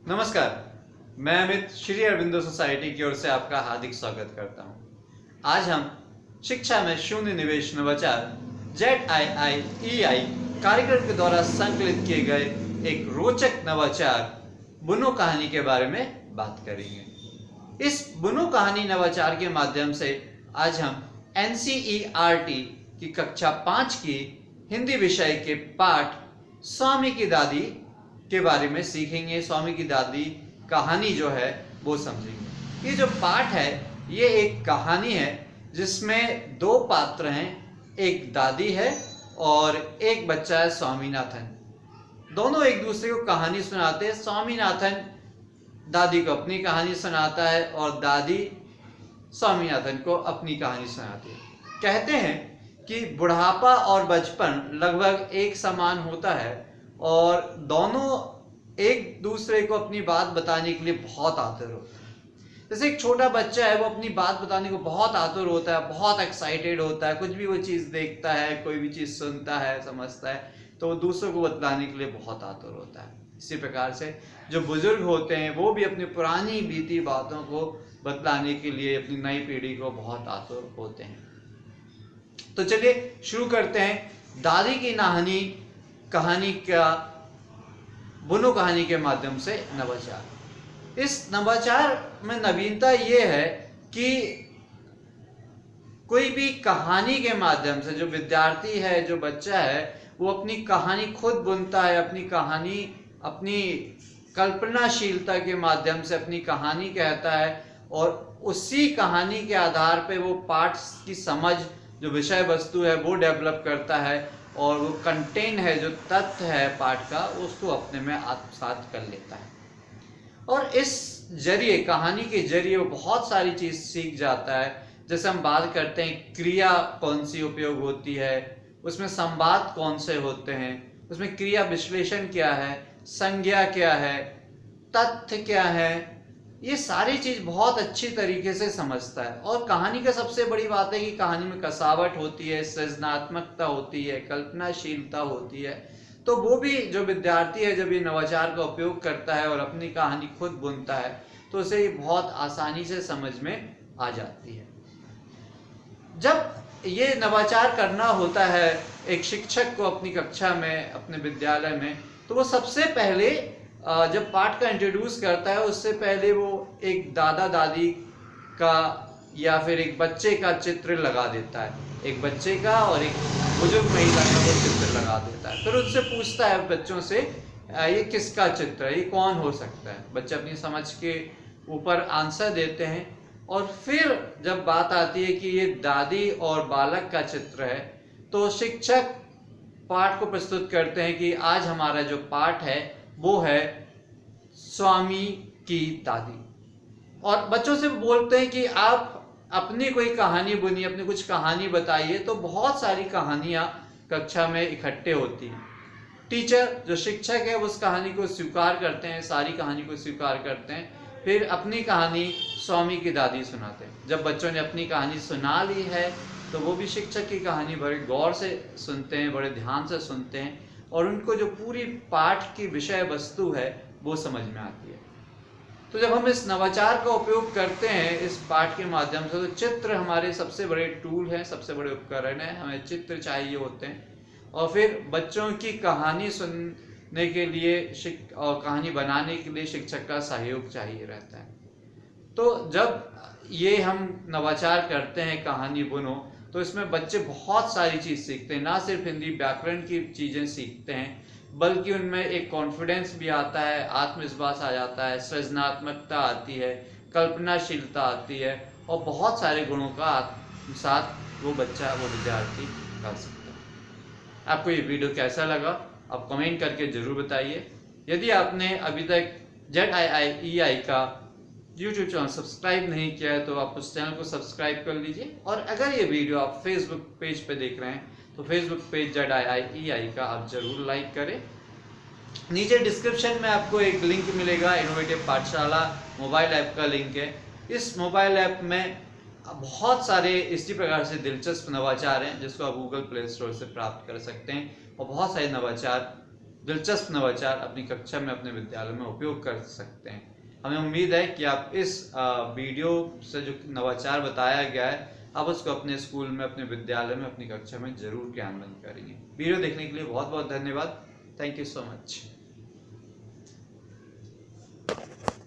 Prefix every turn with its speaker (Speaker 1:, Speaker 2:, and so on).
Speaker 1: नमस्कार, मैं अमित श्री अरविंदो सोसाइटी की ओर से आपका हार्दिक स्वागत करता हूं। आज हम शिक्षा में शून्य निवेश नवाचार ZIIEI कार्यक्रम के द्वारा संकलित किए गए एक रोचक नवाचार बुनो कहानी के बारे में बात करेंगे। इस बुनो कहानी नवाचार के माध्यम से आज हम NCERT की कक्षा 5 की हिंदी विषय के पाठ स्वामी की दादी के बारे में सीखेंगे। स्वामी की दादी कहानी जो है वो समझेंगे। ये जो पाठ है ये एक कहानी है जिसमें दो पात्र हैं, एक दादी है और एक बच्चा है स्वामीनाथन। दोनों एक दूसरे को कहानी सुनाते हैं। स्वामीनाथन दादी को अपनी कहानी सुनाता है और दादी स्वामीनाथन को अपनी कहानी सुनाती है। कहते हैं कि बुढ़ापा और बचपन लगभग एक समान होता है और दोनों एक दूसरे को अपनी बात बताने के लिए बहुत आतुर होते हैं। जैसे एक छोटा बच्चा है, वो अपनी बात बताने को बहुत आतुर होता है, बहुत एक्साइटेड होता है। कुछ भी वो चीज़ देखता है, कोई भी चीज़ सुनता है, समझता है, तो वो दूसरों को बतलाने के लिए बहुत आतुर होता है। इसी प्रकार से जो बुजुर्ग होते हैं वो भी अपनी पुरानी बीती बातों को बतलाने के लिए अपनी नई पीढ़ी को बहुत आतुर होते हैं। तो चलिए शुरू करते हैं दादी की कहानी का बुनो कहानी के माध्यम से नवाचार। इस नवाचार में नवीनता ये है कि कोई भी कहानी के माध्यम से जो विद्यार्थी है, जो बच्चा है, वो अपनी कहानी खुद बुनता है। अपनी कहानी अपनी कल्पनाशीलता के माध्यम से अपनी कहानी कहता है और उसी कहानी के आधार पे वो पाठ की समझ, जो विषय वस्तु है, वो डेवलप करता है और वो कंटेंट है, जो तथ्य है पाठ का, उसको अपने में आत्मसात कर लेता है। और इस जरिए, कहानी के जरिए वो बहुत सारी चीज़ सीख जाता है। जैसे हम बात करते हैं क्रिया कौन सी उपयोग होती है, उसमें संवाद कौन से होते हैं, उसमें क्रिया विश्लेषण क्या है, संज्ञा क्या है, तथ्य क्या है, ये सारी चीज बहुत अच्छी तरीके से समझता है। और कहानी का सबसे बड़ी बात है कि कहानी में कसावट होती है, सृजनात्मकता होती है, कल्पनाशीलता होती है। तो वो भी जो विद्यार्थी है, जब ये नवाचार का उपयोग करता है और अपनी कहानी खुद बुनता है, तो उसे बहुत आसानी से समझ में आ जाती है। जब ये नवाचार करना होता है एक शिक्षक को अपनी कक्षा में, अपने विद्यालय में, तो वो सबसे पहले जब पाठ का इंट्रोड्यूस करता है, उससे पहले वो एक दादा दादी का या फिर एक बच्चे का चित्र लगा देता है। एक बच्चे का और एक बुजुर्ग महिला का वो चित्र लगा देता है। फिर उससे पूछता है बच्चों से, ये किसका चित्र है, ये कौन हो सकता है। बच्चे अपनी समझ के ऊपर आंसर देते हैं और फिर जब बात आती है कि ये दादी और बालक का चित्र है, तो शिक्षक पाठ को प्रस्तुत करते हैं कि आज हमारा जो पाठ है वो है स्वामी की दादी। और बच्चों से बोलते हैं कि आप अपनी कोई कहानी बुनिए, अपनी कुछ कहानी बताइए। तो बहुत सारी कहानियां कक्षा में इकट्ठे होती हैं। टीचर, जो शिक्षक है, उस कहानी को स्वीकार करते हैं, सारी कहानी को स्वीकार करते हैं, फिर अपनी कहानी स्वामी की दादी सुनाते हैं। जब बच्चों ने अपनी कहानी सुना ली है तो वो भी शिक्षक की कहानी बड़े गौर से सुनते हैं, बड़े ध्यान से सुनते हैं और उनको जो पूरी पाठ की विषय वस्तु है वो समझ में आती है। तो जब हम इस नवाचार का उपयोग करते हैं इस पाठ के माध्यम से, तो चित्र हमारे सबसे बड़े टूल हैं, सबसे बड़े उपकरण हैं। हमें चित्र चाहिए होते हैं और फिर बच्चों की कहानी सुनने के लिए और कहानी बनाने के लिए शिक्षक का सहयोग चाहिए रहता है। तो जब ये हम नवाचार करते हैं कहानी बुनो, तो इसमें बच्चे बहुत सारी चीज़ सीखते हैं। ना सिर्फ हिंदी व्याकरण की चीज़ें सीखते हैं, बल्कि उनमें एक कॉन्फिडेंस भी आता है, आत्मविश्वास आ जाता है, सृजनात्मकता आती है, कल्पनाशीलता आती है और बहुत सारे गुणों का साथ वो बच्चा, वो विद्यार्थी कर सकता है। आपको ये वीडियो कैसा लगा आप कमेंट करके ज़रूर बताइए। यदि आपने अभी तक ZIIEI का YouTube चैनल सब्सक्राइब नहीं किया है तो आप उस चैनल को सब्सक्राइब कर लीजिए। और अगर ये वीडियो आप फेसबुक पेज पे देख रहे हैं तो फेसबुक पेज ZIIEI का आप जरूर लाइक करें। नीचे डिस्क्रिप्शन में आपको एक लिंक मिलेगा, इनोवेटिव पाठशाला मोबाइल ऐप का लिंक है। इस मोबाइल ऐप में बहुत सारे इसी प्रकार से दिलचस्प नवाचार हैं जिसको आप गूगल प्ले स्टोर से प्राप्त कर सकते हैं और बहुत सारे नवाचार दिलचस्प नवाचार अपनी कक्षा में, अपने विद्यालय में उपयोग कर सकते हैं। हमें उम्मीद है कि आप इस वीडियो से जो नवाचार बताया गया है आप उसको अपने स्कूल में, अपने विद्यालय में, अपनी कक्षा में जरूर क्रियान्वित करेंगे। वीडियो देखने के लिए बहुत बहुत धन्यवाद। Thank you so much.